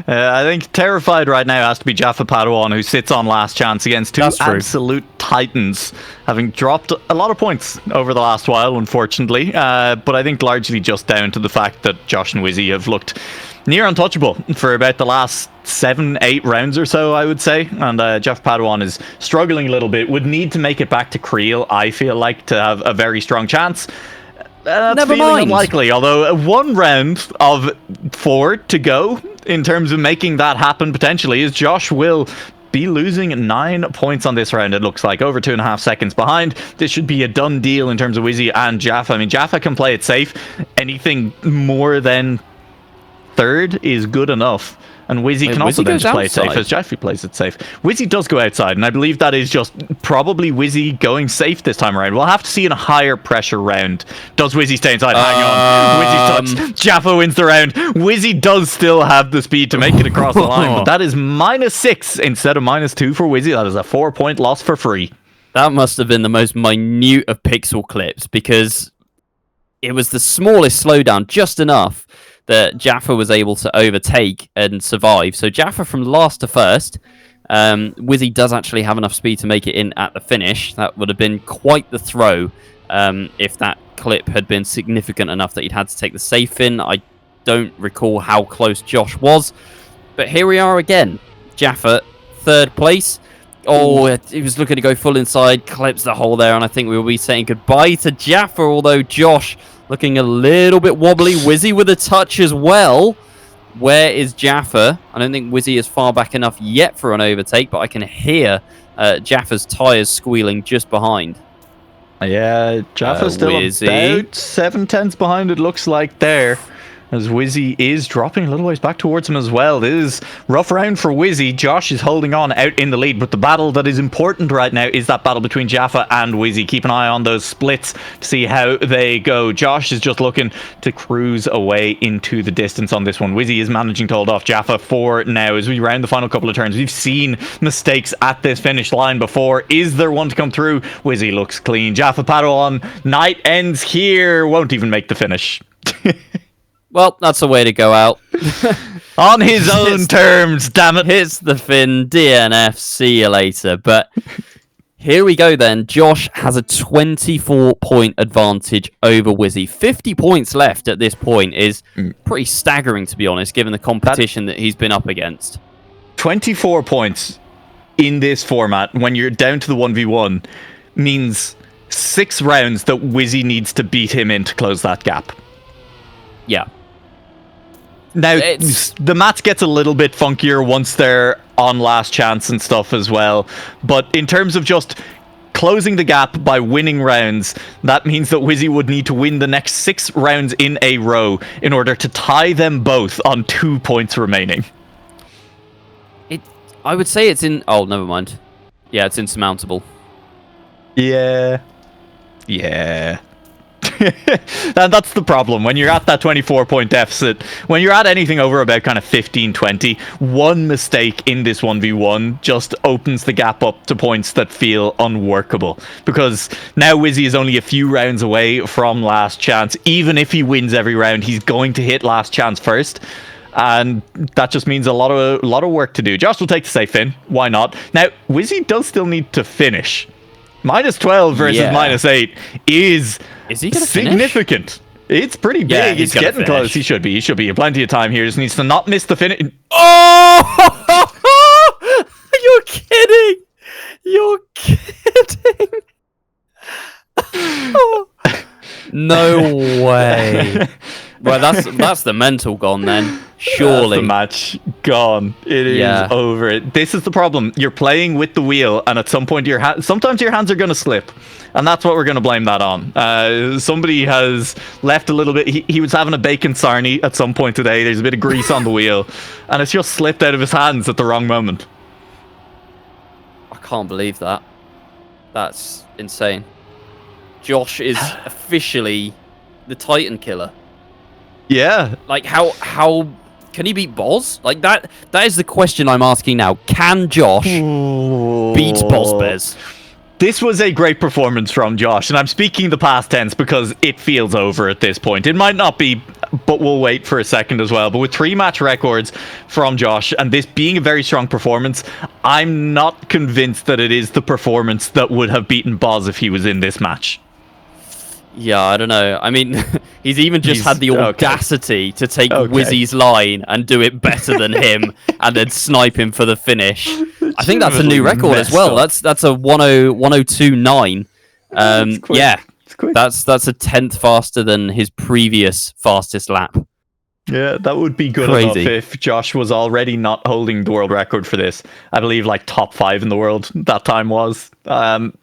I think terrified right now has to be JaffaPadawan, who sits on last chance against two absolute titans, having dropped a lot of points over the last while, unfortunately. But I think largely just down to the fact that Josh and Whizzy have looked near untouchable for about the last 7-8 rounds or so, I would say. And JaffaPadawan is struggling a little bit. Would need to make it back to Creel, I feel like, to have a very strong chance. That's Never feeling mind. unlikely, although 1 round of 4 to go in terms of making that happen potentially, as Josh will be losing 9 points on this round, it looks like, over 2.5 seconds behind. This should be a done deal in terms of Whizzy and Jaffa. I mean, Jaffa can play it safe. Anything more than 3rd is good enough. And Whizzy Wait, can also Whizzy then goes just play it safe outside? as Jeffy plays it safe. Whizzy does go outside, and I believe that is just probably Whizzy going safe this time around. We'll have to see in a higher pressure round. Does Whizzy stay inside? Hang on. Whizzy's touched. Jaffa wins the round. Whizzy does still have the speed to make it across the line, but that is -6 instead of -2 for Whizzy. That is a 4-point loss for free. That must have been the most minute of pixel clips, because it was the smallest slowdown, just enough that Jaffa was able to overtake and survive. So Jaffa from last to first. Whizzy does actually have enough speed to make it in at the finish. That would have been quite the throw if that clip had been significant enough that he'd had to take the safe in. I don't recall how close Josh was. But here we are again. Jaffa, third place. Oh, he was looking to go full inside, clips the hole there, and I think we will be saying goodbye to Jaffa, although Josh looking a little bit wobbly. Whizzy with a touch as well. Where is Jaffa? I don't think Whizzy is far back enough yet for an overtake, but I can hear Jaffa's tyres squealing just behind. Yeah, Jaffa's still Whizzy. about 7/10 behind, it looks like there. As Whizzy is dropping a little ways back towards him as well. This is rough round for Whizzy. Josh is holding on out in the lead, but the battle that is important right now is that battle between Jaffa and Whizzy. Keep an eye on those splits to see how they go. Josh is just looking to cruise away into the distance on this one. Whizzy is managing to hold off Jaffa for now as we round the final couple of turns. We've seen mistakes at this finish line before. Is there one to come through? Whizzy looks clean. JaffaPadawan, night ends here. Won't even make the finish. Well, that's a way to go out. On his own terms, damn it. Hits the fin, DNF, see you later. But here we go then. Josh has a 24-point advantage over Whizzy. 50 points left at this point is pretty staggering, to be honest, given the competition that he's been up against. 24 points in this format when you're down to the 1v1 means 6 rounds that Whizzy needs to beat him in to close that gap. Yeah. Now, the maths gets a little bit funkier once they're on last chance and stuff as well. But in terms of just closing the gap by winning rounds, that means that Whizzy would need to win the next 6 rounds in a row in order to tie them both on 2 points remaining. I would say it's in... Oh, never mind. Yeah, it's insurmountable. Yeah. Yeah. That's the problem. When you're at that 24-point deficit, when you're at anything over about kind of 15-20, one mistake in this 1v1 just opens the gap up to points that feel unworkable. Because now Whizzy is only a few rounds away from last chance. Even if he wins every round, he's going to hit last chance first. And that just means a lot of work to do. Josh will take the safe in. Why not? Now, Whizzy does still need to finish. -12 versus -8 is he gonna significant. Finish? It's pretty big. Yeah, it's getting close. He should be. He should be. Plenty of time here. Just needs to not miss the finish. Oh! You're kidding! You're kidding! No way. Well, that's the mental gone then. Surely. That's the match gone. It is over. This is the problem. You're playing with the wheel, and at some point sometimes your hands are going to slip. And that's what we're going to blame that on. Somebody has left a little bit. He was having a bacon sarnie at some point today. There's a bit of grease on the wheel, and it's just slipped out of his hands at the wrong moment. I can't believe that. That's insane. Josh is officially the Titan killer. Yeah. Like, how can he beat Boz? Like, that is the question I'm asking now. Can Josh beat Bozbez? This was a great performance from Josh, and I'm speaking the past tense because it feels over at this point. It might not be, but we'll wait for a second as well. But with 3 match records from Josh, and this being a very strong performance, I'm not convinced that it is the performance that would have beaten Boz if he was in this match. Yeah, I don't know. I mean, he's even just had the audacity to take Whizzy's line and do it better than him and then snipe him for the finish. I think that's a new record as well. That's a 102.9. Yeah, that's a 10th faster than his previous fastest lap. Yeah, that would be good enough if Josh was already not holding the world record for this. I believe like top 5 in the world that time was. It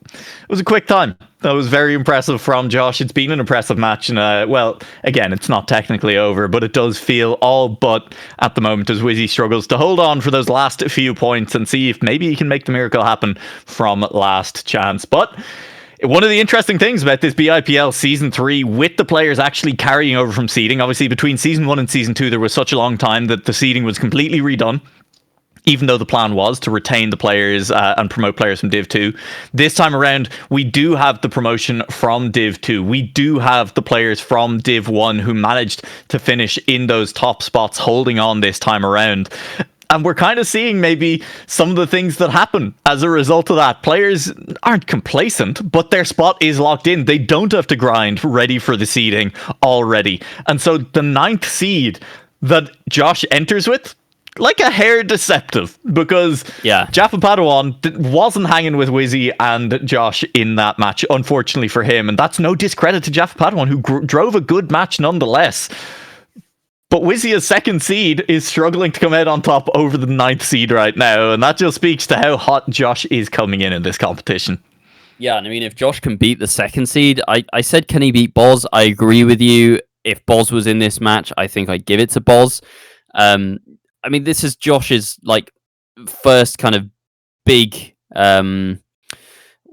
was a quick time. That was very impressive from Josh. It's been an impressive match. And, well, again, it's not technically over, but it does feel all but at the moment as Whizzy struggles to hold on for those last few points and see if maybe he can make the miracle happen from last chance. But one of the interesting things about this BIPL Season 3, with the players actually carrying over from seeding, obviously between Season 1 and Season 2, there was such a long time that the seeding was completely redone, even though the plan was to retain the players and promote players from Div 2. This time around, we do have the promotion from Div 2. We do have the players from Div 1 who managed to finish in those top spots, holding on this time around. And we're kind of seeing maybe some of the things that happen as a result of that. Players aren't complacent, but their spot is locked in. They don't have to grind ready for the seeding already. And so the 9th seed that Josh enters with, like a hair deceptive, because JaffaPadawan wasn't hanging with Whizzy and Josh in that match, unfortunately for him. And that's no discredit to JaffaPadawan, who drove a good match nonetheless. But Whizzy, as 2nd seed, is struggling to come out on top over the 9th seed right now. And that just speaks to how hot Josh is coming in this competition. Yeah, and I mean, if Josh can beat the 2nd seed, I said, can he beat Boz? I agree with you. If Boz was in this match, I think I'd give it to Boz. I mean, this is Josh's like first kind of big. What am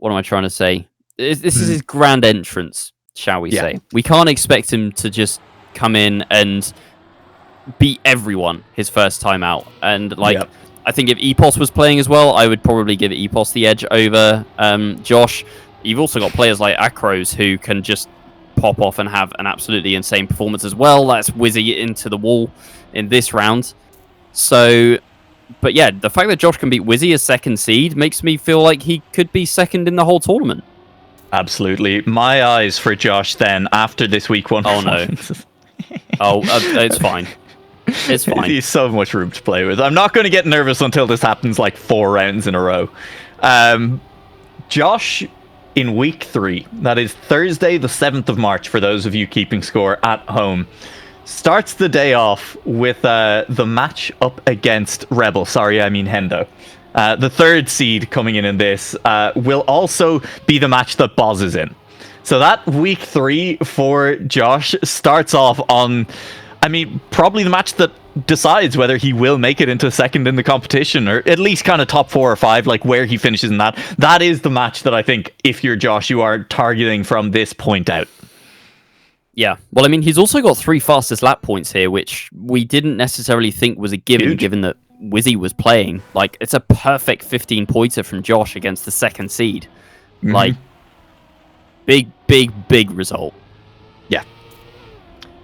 I trying to say? This is his grand entrance, shall we say? We can't expect him to just come in and beat everyone his first time out. And like, I think if Epos was playing as well, I would probably give Epos the edge over Josh. You've also got players like Acros who can just pop off and have an absolutely insane performance as well. That's Whizzy into the wall in this round. So, but yeah, the fact that Josh can beat Whizzy as 2nd seed makes me feel like he could be 2nd in the whole tournament. Absolutely. My eyes for Josh then after this week 1. Oh, no. It's fine. It's fine. He's so much room to play with. I'm not going to get nervous until this happens like 4 rounds in a row. Josh, in week 3, that is Thursday, the 7th of March, for those of you keeping score at home, starts the day off with the match up against Rebel. Sorry, I mean Hendo. The 3rd seed coming in this will also be the match that Boz is in. So that week 3 for Josh starts off on, I mean, probably the match that decides whether he will make it into 2nd in the competition, or at least kind of top 4 or 5, like where he finishes in that. That is the match that I think, if you're Josh, you are targeting from this point out. Yeah, well, I mean, he's also got 3 fastest lap points here, which we didn't necessarily think was a given, given that Whizzy was playing. Like, it's a perfect 15-pointer from Josh against the 2nd seed. Like, big result. Yeah.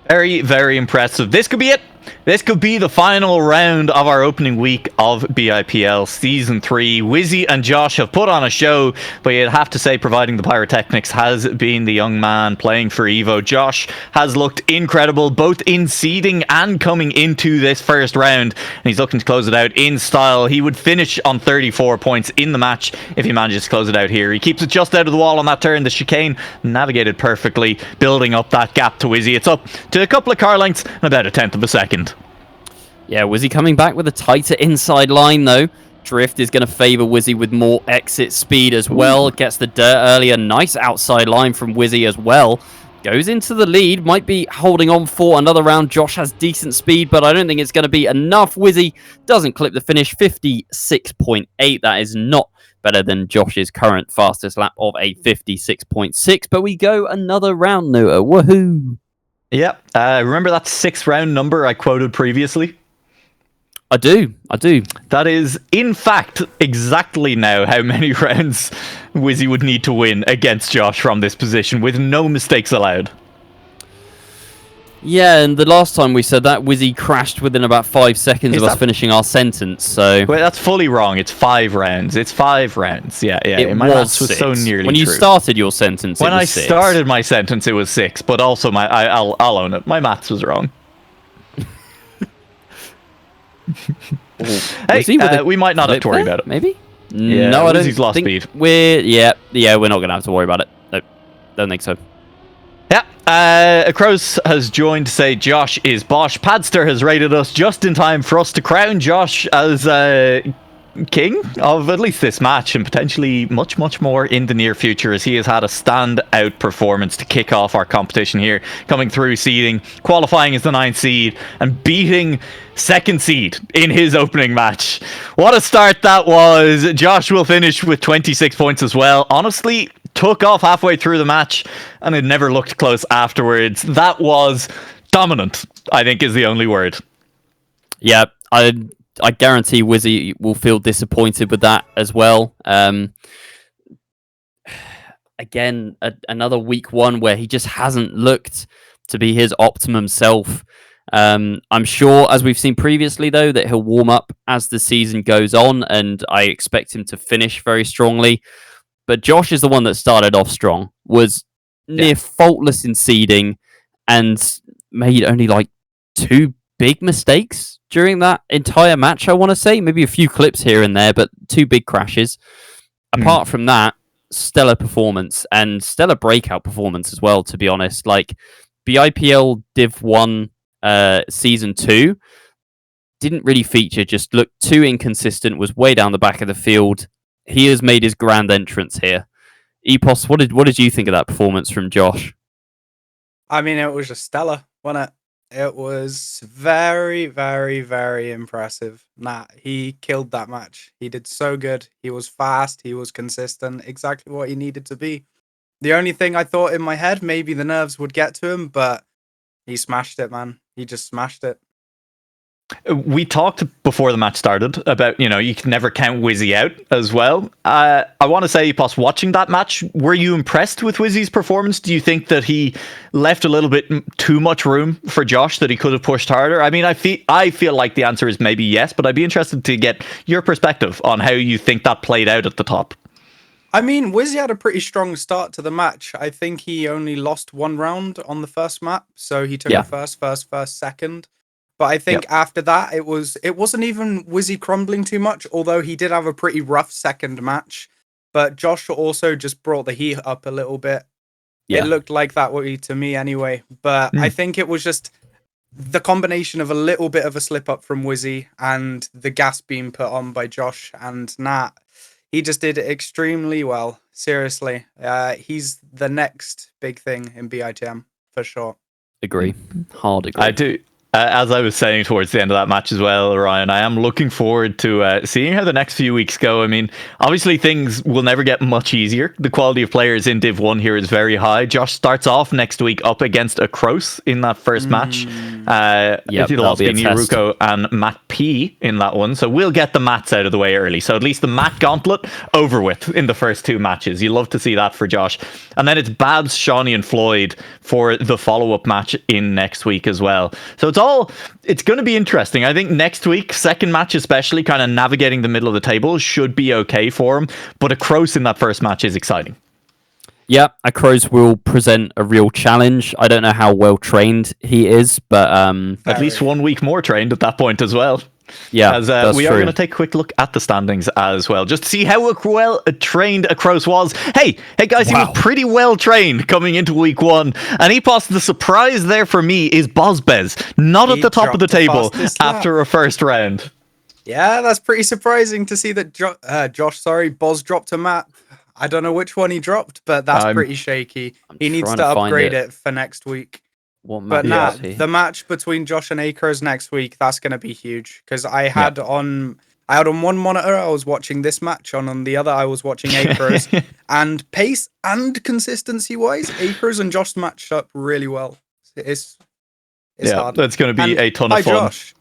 Very, very impressive. This could be it. This could be the final round of our opening week of BIPL Season 3. Whizzy and Josh have put on a show, but you'd have to say providing the pyrotechnics has been the young man playing for Evo. Josh has looked incredible, both in seeding and coming into this first round, and he's looking to close it out in style. He would finish on 34 points in the match if he manages to close it out here. He keeps it just out of the wall on that turn. The chicane navigated perfectly, building up that gap to Whizzy. It's up to a couple of car lengths and about a 1/10 of a second. Yeah, Whizzy coming back with a tighter inside line, though. Drift is going to favour Whizzy with more exit speed as well. Gets the dirt earlier. Nice outside line from Whizzy as well. Goes into the lead. Might be holding on for another round. Josh has decent speed, but I don't think it's going to be enough. Whizzy doesn't clip the finish. 56.8. That is not better than Josh's current fastest lap of a 56.6. But we go another round, Noah. Woohoo! Yep. Remember that 6th round number I quoted previously? I do. That is, in fact, exactly now how many rounds Whizzy would need to win against Josh from this position, with no mistakes allowed. Yeah, and the last time we said that, Whizzy crashed within about 5 seconds of us finishing our sentence, so... Wait, that's fully wrong. It's 5 rounds. It's 5 rounds. Yeah. My maths was so nearly When you true. started your sentence, when it was I 6. started my sentence, it was 6, but also I'll own it. My maths was wrong. Hey, we might not have to worry about it. Maybe? Yeah, no, I don't Whizzy's lost think speed. we're not going to have to worry about it. Nope, don't think so. Yeah, Akros has joined to say Josh is Bosch. Padster has rated us just in time for us to crown Josh as king of at least this match, and potentially much, much more in the near future, as he has had a standout performance to kick off our competition here, coming through seeding, qualifying as the 9th seed, and beating 2nd seed in his opening match. What a start that was. Josh will finish with 26 points as well. Honestly, took off halfway through the match, and it never looked close afterwards. That was dominant, I think, is the only word. Yeah, I guarantee Whizzy will feel disappointed with that as well. Again, another week 1 where he just hasn't looked to be his optimum self. I'm sure, as we've seen previously, though, that he'll warm up as the season goes on, and I expect him to finish very strongly. But Josh is the one that started off strong, was near faultless in seeding, and made only like 2 big mistakes during that entire match, I want to say. Maybe a few clips here and there, but 2 big crashes. Apart from that, stellar performance, and stellar breakout performance as well, to be honest. Like, BIPL Div 1 Season 2 didn't really feature, just looked too inconsistent, was way down the back of the field. He has made his grand entrance here. Epos, what did you think of that performance from Josh? I mean, it was just stellar, wasn't it? It was very, very, very impressive. He killed that match. He did so good. He was fast. He was consistent. Exactly what he needed to be. The only thing I thought in my head, maybe the nerves would get to him, but he smashed it, man. He just smashed it. We talked before the match started about, you can never count Whizzy out as well. I want to say, Epos, watching that match, were you impressed with Whizzy's performance? Do you think that he left a little bit too much room for Josh, that he could have pushed harder? I mean, I feel like the answer is maybe yes, but I'd be interested to get your perspective on how you think that played out at the top. I mean, Whizzy had a pretty strong start to the match. I think he only lost 1 round on the first map, so he took the first, second. But I think after that, it wasn't even Whizzy crumbling too much, although he did have a pretty rough second match. But Josh also just brought the heat up a little bit. Yeah. It looked like that way to me anyway. But I think it was just the combination of a little bit of a slip up from Whizzy and the gas being put on by Josh and Nat. He just did extremely well. Seriously. He's the next big thing in BITM, for sure. Agree. Hard agree. I do. As I was saying towards the end of that match as well, Ryan, I am looking forward to seeing how the next few weeks go. I mean, obviously things will never get much easier. The quality of players in Div 1 here is very high. Josh starts off next week up against a Kroos in that first match. It'll be Ruko and MattT in that one. So we'll get the Matts out of the way early. So at least the Matt gauntlet over with in the first 2 matches. You love to see that for Josh. And then it's Babs, Shawnee and Floyd for the follow-up match in next week as well. So it's going to be interesting. I think next week, second match especially, kind of navigating the middle of the table should be okay for him. But a Kroos in that first match is exciting. Yeah, a Kroos will present a real challenge. I don't know how well trained he is, but at least 1 week more trained at that point as well. Yeah, as we are going to take a quick look at the standings as well, just to see how well trained a Kroos was. Hey guys, he was pretty well trained coming into week 1. And Epos, the surprise there for me is Bozbez, not at the top of the table after a first round. Yeah, that's pretty surprising to see that Boz dropped a map. I don't know which one he dropped, but that's pretty shaky. He needs to upgrade it for next week. But the match between Josh and Akros next week, that's going to be huge. Because I had on one monitor, I was watching this match. On the other, I was watching Akros. And pace and consistency-wise, Akros and Josh matched up really well. It's hard. That's going to be a ton of fun. Josh.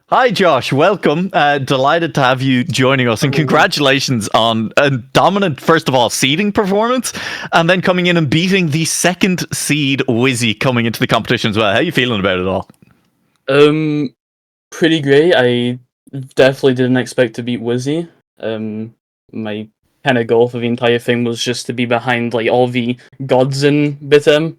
Hi, Josh. Welcome. Delighted to have you joining us. And congratulations on a dominant, first of all, seeding performance. And then coming in and beating the 2nd seed Whizzy coming into the competition as well. How are you feeling about it all? Pretty great. I definitely didn't expect to beat Whizzy. My kind of goal for the entire thing was just to be behind like all the gods in BITM.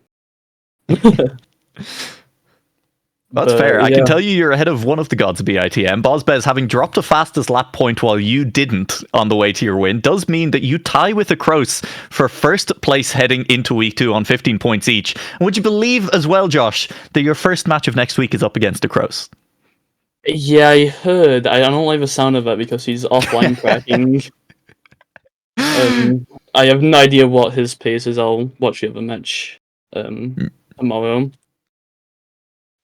That's fair. I can tell you're ahead of one of the gods of BITM. Bozbez, having dropped a fastest lap point while you didn't on the way to your win, does mean that you tie with a Kroos for first place heading into week 2 on 15 points each. And would you believe as well, Josh, that your first match of next week is up against a Kroos? Yeah, I heard. I don't like the sound of that because he's offline cracking. I have no idea what his pace is. I'll watch the other match tomorrow.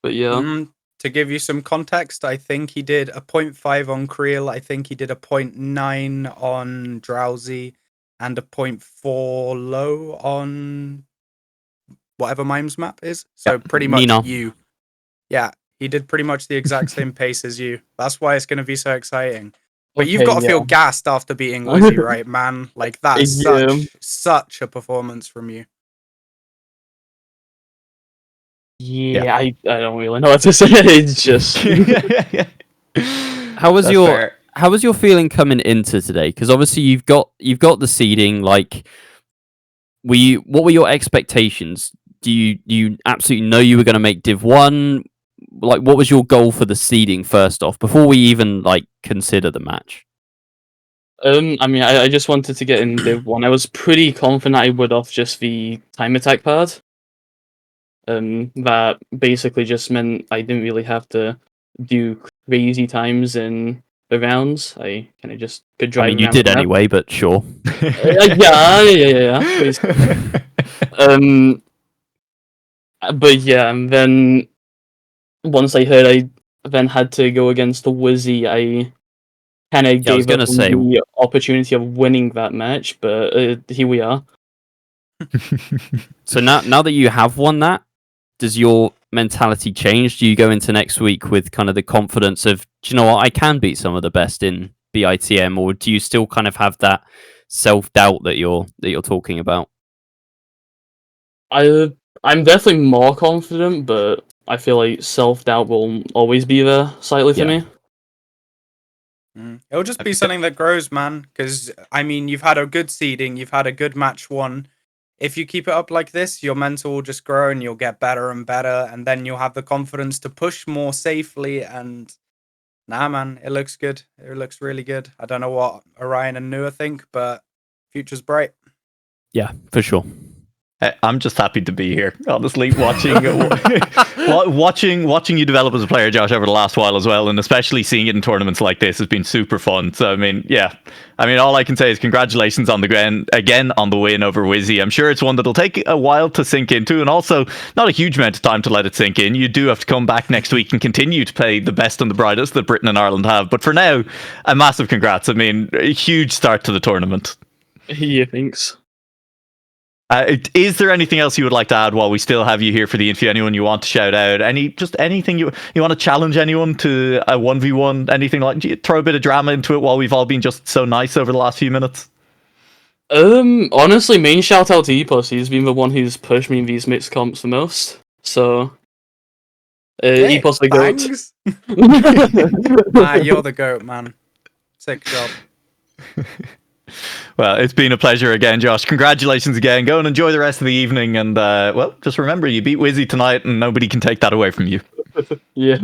But yeah. To give you some context, I think he did a 0.5 on Creel. I think he did a 0.9 on Drowsy, and a 0.4 low on whatever Mimes map is. So pretty much Nina. you. Yeah, he did pretty much the exact same pace as you. That's why it's going to be so exciting. But you've got to feel gassed after beating Whizzy, right, man? Like, that's such a performance from you. Yeah, I don't really know what to say. It's just How was your feeling coming into today? Because obviously you've got the seeding. Like, what were your expectations? Do you absolutely know you were going to make Div 1? Like, what was your goal for the seeding first off, before we even like consider the match? I mean, I just wanted to get in Div 1. I was pretty confident I would off just the time attack part. That basically just meant I didn't really have to do crazy times in the rounds. I kind of just could drive. I mean, you did anyway, but sure. Yeah. But yeah, and then once I heard I then had to go against the Whizzy, I kind of gave up the opportunity of winning that match. But here we are. So now that you have won that, does your mentality change? Do you go into next week with kind of the confidence of, do you know what, I can beat some of the best in BITM, or do you still kind of have that self-doubt that you're talking about? I'm definitely more confident, but I feel like self-doubt will always be there slightly for me. It'll just be something that grows, man, because I mean, you've had a good seeding, you've had a good match won. If you keep it up like this, your mental will just grow and you'll get better and better, and then you'll have the confidence to push more safely. And nah, man, it looks good. It looks really good. I don't know what Orion and Nua think, but future's bright. Yeah, for sure. I'm just happy to be here, honestly, watching you develop as a player, Josh, over the last while as well, and especially seeing it in tournaments like this has been super fun. So, I mean, all I can say is congratulations on again on the win over Whizzy. I'm sure it's one that'll take a while to sink into, and also not a huge amount of time to let it sink in. You do have to come back next week and continue to play the best and the brightest that Britain and Ireland have. But for now, a massive congrats. I mean, a huge start to the tournament. Yeah, thanks. Is there anything else you would like to add while we still have you here for the interview? Anyone you want to shout out? Anything you want to challenge anyone to a 1v1? Anything like, throw a bit of drama into it while we've all been just so nice over the last few minutes? Honestly, main shout out to Epos. He's been the one who's pushed me in these mixed comps the most. So, Epos the goat. You're the goat, man. Sick job. Well, it's been a pleasure again, Josh. Congratulations again. Go and enjoy the rest of the evening. And, just remember, you beat Whizzy tonight and nobody can take that away from you. Yeah.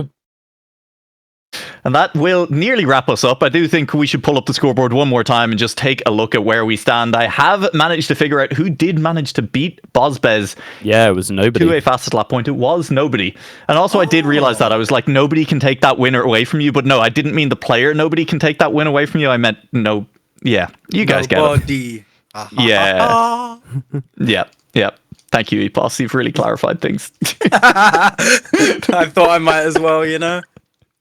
And that will nearly wrap us up. I do think we should pull up the scoreboard one more time and just take a look at where we stand. I have managed to figure out who did manage to beat Bozbez. Yeah, it was nobody. To a fastest lap point, it was nobody. And also I did realize that. I was like, nobody can take that winner away from you. But no, I didn't mean the player. Nobody can take that win away from you. I meant no. Yeah, you guys get it. Yeah. Yeah. Thank you, Epos. You've really clarified things. I thought I might as well, you know?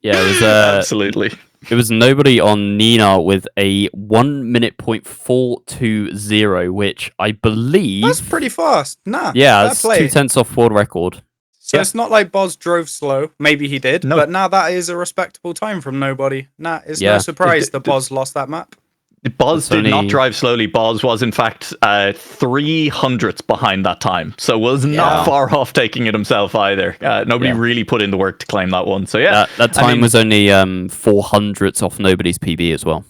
Yeah, it was absolutely. It was nobody on Nina with a 1 minute .420, which I believe that's pretty fast. Nah. Yeah, it's 2/10 off world record. So it's not like Boz drove slow. Maybe he did, but now that is a respectable time from nobody. Nah, it's no surprise that Boz lost that map. Boz did not drive slowly. Boz was, in fact, 300ths behind that time. So was not far off taking it himself either. Nobody really put in the work to claim that one. So, yeah. That time was only 400ths off nobody's PB as well.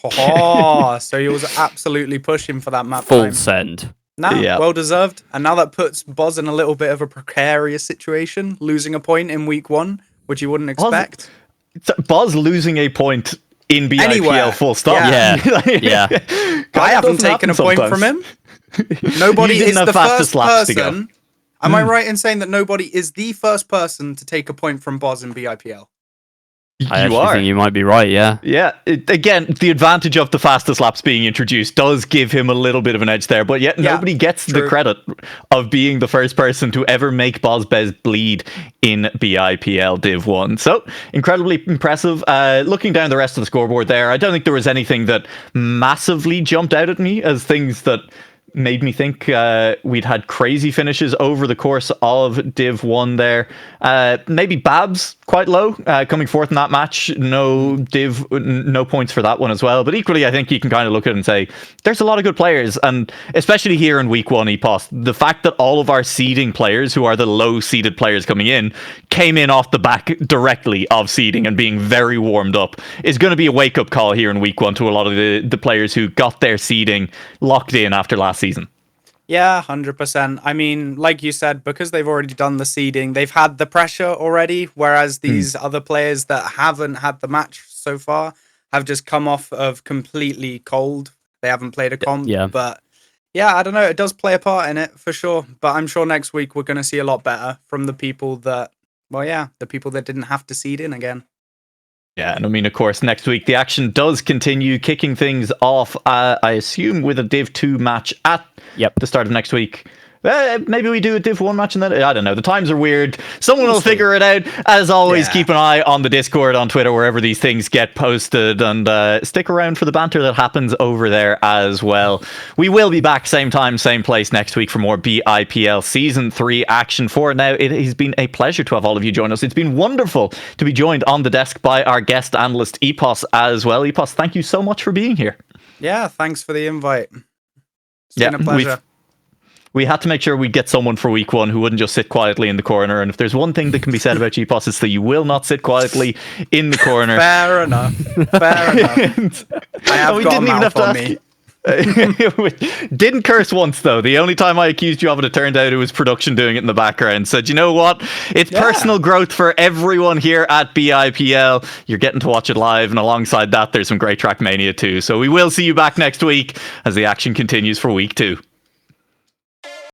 Oh, so he was absolutely pushing for that map Full send. Well deserved. And now that puts Boz in a little bit of a precarious situation, losing a point in week 1, which you wouldn't expect. Boz losing a point in BIPL, anywhere. Full stop. Yeah. I haven't taken a point from him. Nobody is the first person. Am I right in saying that nobody is the first person to take a point from Boz in BIPL? I You actually are. think you might be right, yeah. Yeah, again, the advantage of the fastest laps being introduced does give him a little bit of an edge there, but yet nobody gets the credit of being the first person to ever make Bozbez bleed in BIPL Div 1. So, incredibly impressive. Looking down the rest of the scoreboard there, I don't think there was anything that massively jumped out at me as things that made me think we'd had crazy finishes over the course of Div 1 there. Maybe Babs quite low, coming fourth in that match. No points for that one as well. But equally, I think you can kind of look at it and say, there's a lot of good players. And especially here in week 1 EPOS, the fact that all of our seeding players, who are the low seeded players coming in, came in off the back directly of seeding and being very warmed up is going to be a wake-up call here in week 1 to a lot of the players who got their seeding locked in after last season. Yeah, 100%. I mean, like you said, because they've already done the seeding, they've had the pressure already, whereas these other players that haven't had the match so far have just come off of completely cold. They haven't played a comp. Yeah. But yeah, I don't know. It does play a part in it for sure. But I'm sure next week we're going to see a lot better from the people that, the people that didn't have to seed in again. Yeah, and I mean, of course, next week the action does continue, kicking things off, I assume, with a Div 2 match at the start of next week. Maybe we do a Div 1 match and then, I don't know. The times are weird. Someone will figure it out. As always, keep an eye on the Discord, on Twitter, wherever these things get posted, and stick around for the banter that happens over there as well. We will be back same time, same place next week for more BIPL Season 3 action. For now, it has been a pleasure to have all of you join us. It's been wonderful to be joined on the desk by our guest analyst, EPOS, as well. EPOS, thank you so much for being here. Yeah, thanks for the invite. It's been a pleasure. We had to make sure we'd get someone for week 1 who wouldn't just sit quietly in the corner. And if there's one thing that can be said about GPOS, it's that you will not sit quietly in the corner. Fair enough. Fair enough. I have got a mouth on me. Didn't curse once, though. The only time I accused you of it turned out it was production doing it in the background. Said, you know what? It's personal growth for everyone here at BIPL. You're getting to watch it live, and alongside that, there's some great Trackmania too. So we will see you back next week as the action continues for week 2.